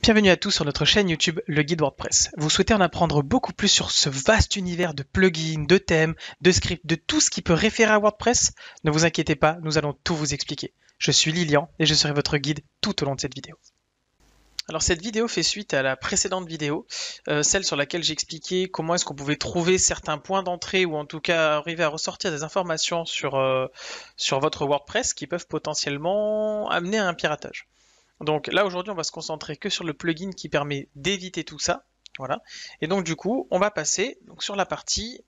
Bienvenue à tous sur notre chaîne YouTube Le Guide WordPress. Vous souhaitez en apprendre beaucoup plus sur ce vaste univers de plugins, de thèmes, de scripts, de tout ce qui peut référer à WordPress? Ne vous inquiétez pas, nous allons tout vous expliquer. Je suis Lilian et je serai votre guide tout au long de cette vidéo. Alors cette vidéo fait suite à la précédente vidéo, celle sur laquelle j'expliquais comment est-ce qu'on pouvait trouver certains points d'entrée ou en tout cas arriver à ressortir des informations sur votre WordPress qui peuvent potentiellement amener à un piratage. Donc là aujourd'hui on va se concentrer que sur le plugin qui permet d'éviter tout ça. Voilà. Et donc du coup on va passer donc, sur la partie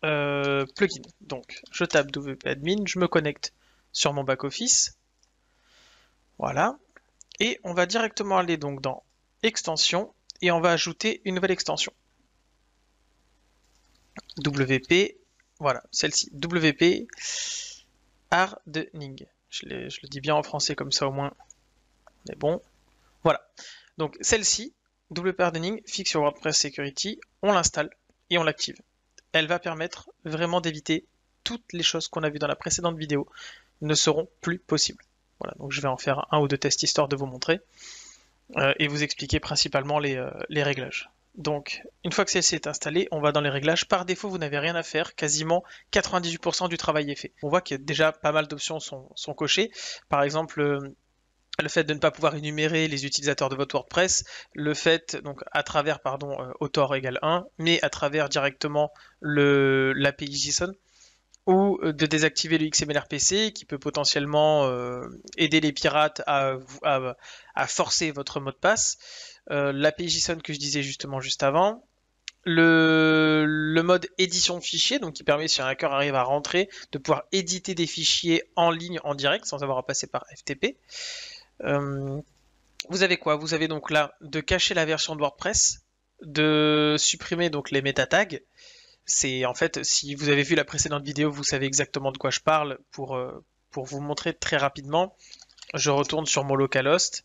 plugin. Donc je tape wp-admin, je me connecte sur mon back-office. Voilà. Et on va directement aller donc dans extension et on va ajouter une nouvelle extension. WP, voilà, celle-ci, WP Hardening. Je le dis bien en français comme ça au moins. On est bon. Voilà. Donc celle-ci, WP Hardening, Fix Your WordPress Security, on l'installe et on l'active. Elle va permettre vraiment d'éviter toutes les choses qu'on a vues dans la précédente vidéo ne seront plus possibles. Voilà, donc je vais en faire un ou deux tests histoire de vous montrer et vous expliquer principalement les réglages. Donc, une fois que celle-ci est installée, on va dans les réglages. Par défaut, vous n'avez rien à faire. Quasiment 98% du travail est fait. On voit qu'il y a déjà pas mal d'options sont cochées. Par exemple, le fait de ne pas pouvoir énumérer les utilisateurs de votre WordPress, le fait, donc à travers, author égale 1, mais à travers directement l'API JSON, ou de désactiver le XMLRPC qui peut potentiellement aider les pirates à forcer votre mot de passe. L'API JSON que je disais justement juste avant. Le mode édition de fichiers, donc qui permet, si un hacker arrive à rentrer, de pouvoir éditer des fichiers en ligne, en direct, sans avoir à passer par FTP. Vous avez quoi? Vous avez donc là de cacher la version de WordPress, de supprimer donc les meta tags. C'est en fait, si vous avez vu la précédente vidéo, vous savez exactement de quoi je parle. Pour vous montrer très rapidement, je retourne sur mon localhost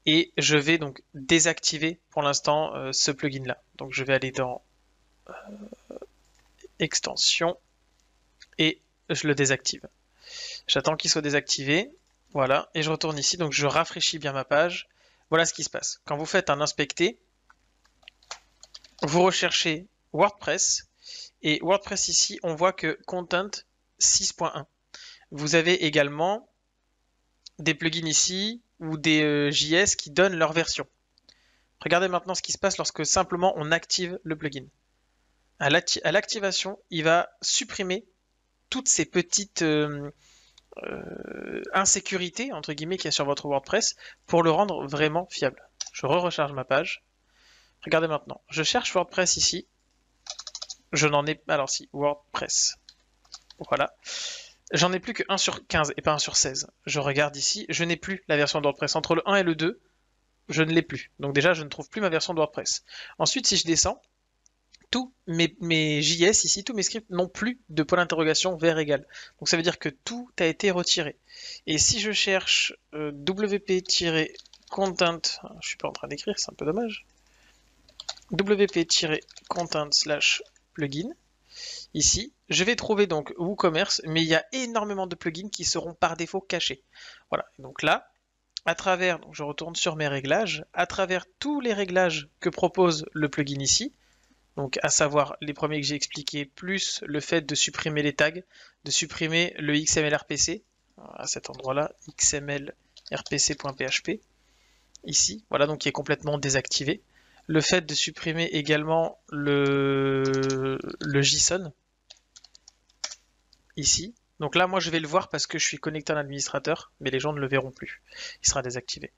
et je vais donc désactiver pour l'instant ce plugin là. Donc je vais aller dans extension et je le désactive. J'attends qu'il soit désactivé. Voilà, et je retourne ici, donc je rafraîchis bien ma page. Voilà ce qui se passe. Quand vous faites un inspecter, vous recherchez WordPress. Et WordPress ici, on voit que Content 6.1. Vous avez également des plugins ici ou des JS qui donnent leur version. Regardez maintenant ce qui se passe lorsque simplement on active le plugin. À l'activation, il va supprimer toutes ces petites insécurités entre guillemets qu'il y a sur votre WordPress pour le rendre vraiment fiable. Je recharge ma page. Regardez maintenant, je cherche WordPress ici. Je n'en ai pas. Alors si, WordPress. Voilà. J'en ai plus que 1 sur 15 et pas 1 sur 16. Je regarde ici, je n'ai plus la version de WordPress. Entre le 1 et le 2, je ne l'ai plus. Donc déjà, je ne trouve plus ma version de WordPress. Ensuite, si je descends, tous mes JS ici, tous mes scripts n'ont plus de point d'interrogation vert égal. Donc ça veut dire que tout a été retiré. Et si je cherche wp-content, je suis pas en train d'écrire, c'est un peu dommage. wp-content/plugin. Ici, je vais trouver donc WooCommerce, mais il y a énormément de plugins qui seront par défaut cachés. Voilà, donc là, à travers, donc je retourne sur mes réglages, à travers tous les réglages que propose le plugin ici, donc à savoir les premiers que j'ai expliqués, plus le fait de supprimer les tags, de supprimer le XMLRPC, à cet endroit-là, xmlrpc.php, ici, voilà, donc qui est complètement désactivé. Le fait de supprimer également le JSON, ici. Donc là, moi, je vais le voir parce que je suis connecté à l'administrateur, mais les gens ne le verront plus. Il sera désactivé.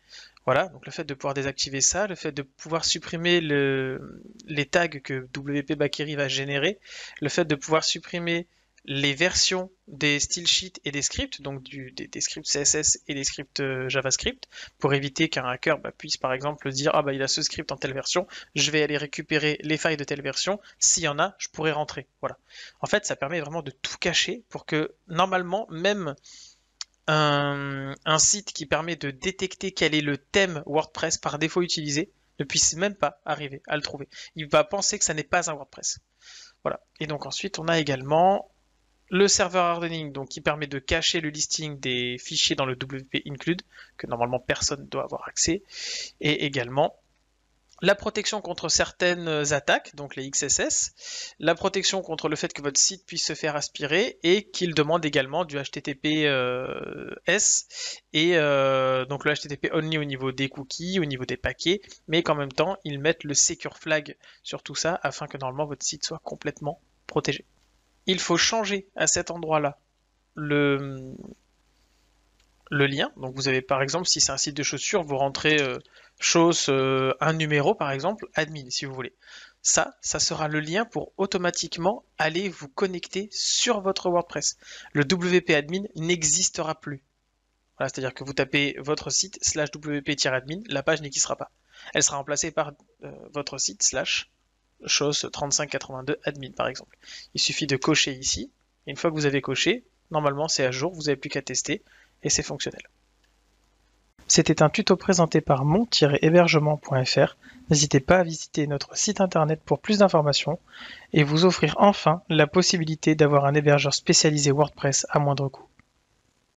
Voilà, donc le fait de pouvoir désactiver ça, le fait de pouvoir supprimer les tags que WP Bakery va générer, le fait de pouvoir supprimer les versions des style sheets et des scripts, donc des scripts CSS et des scripts JavaScript, pour éviter qu'un hacker puisse par exemple dire ah il a ce script en telle version, je vais aller récupérer les failles de telle version, s'il y en a, je pourrais rentrer. Voilà. En fait, ça permet vraiment de tout cacher pour que normalement, même un site qui permet de détecter quel est le thème WordPress par défaut utilisé ne puisse même pas arriver à le trouver. Il va penser que ça n'est pas un WordPress. Voilà. Et donc ensuite, on a également le serveur hardening, donc qui permet de cacher le listing des fichiers dans le WP include, que normalement personne ne doit avoir accès, et également la protection contre certaines attaques, donc les XSS, la protection contre le fait que votre site puisse se faire aspirer et qu'il demande également du HTTPS et donc le HTTP only au niveau des cookies, au niveau des paquets, mais qu'en même temps ils mettent le secure flag sur tout ça afin que normalement votre site soit complètement protégé. Il faut changer à cet endroit-là le lien. Donc vous avez par exemple, si c'est un site de chaussures, vous rentrez un numéro par exemple, admin si vous voulez. Ça sera le lien pour automatiquement aller vous connecter sur votre WordPress. Le WP admin n'existera plus. Voilà, c'est-à-dire que vous tapez votre site /wp-admin, la page n'existera pas. Elle sera remplacée par votre site /chose3582 admin par exemple. Il suffit de cocher ici. Et une fois que vous avez coché, normalement c'est à jour, vous n'avez plus qu'à tester et c'est fonctionnel. C'était un tuto présenté par mon-hébergement.fr. N'hésitez pas à visiter notre site internet pour plus d'informations et vous offrir enfin la possibilité d'avoir un hébergeur spécialisé WordPress à moindre coût.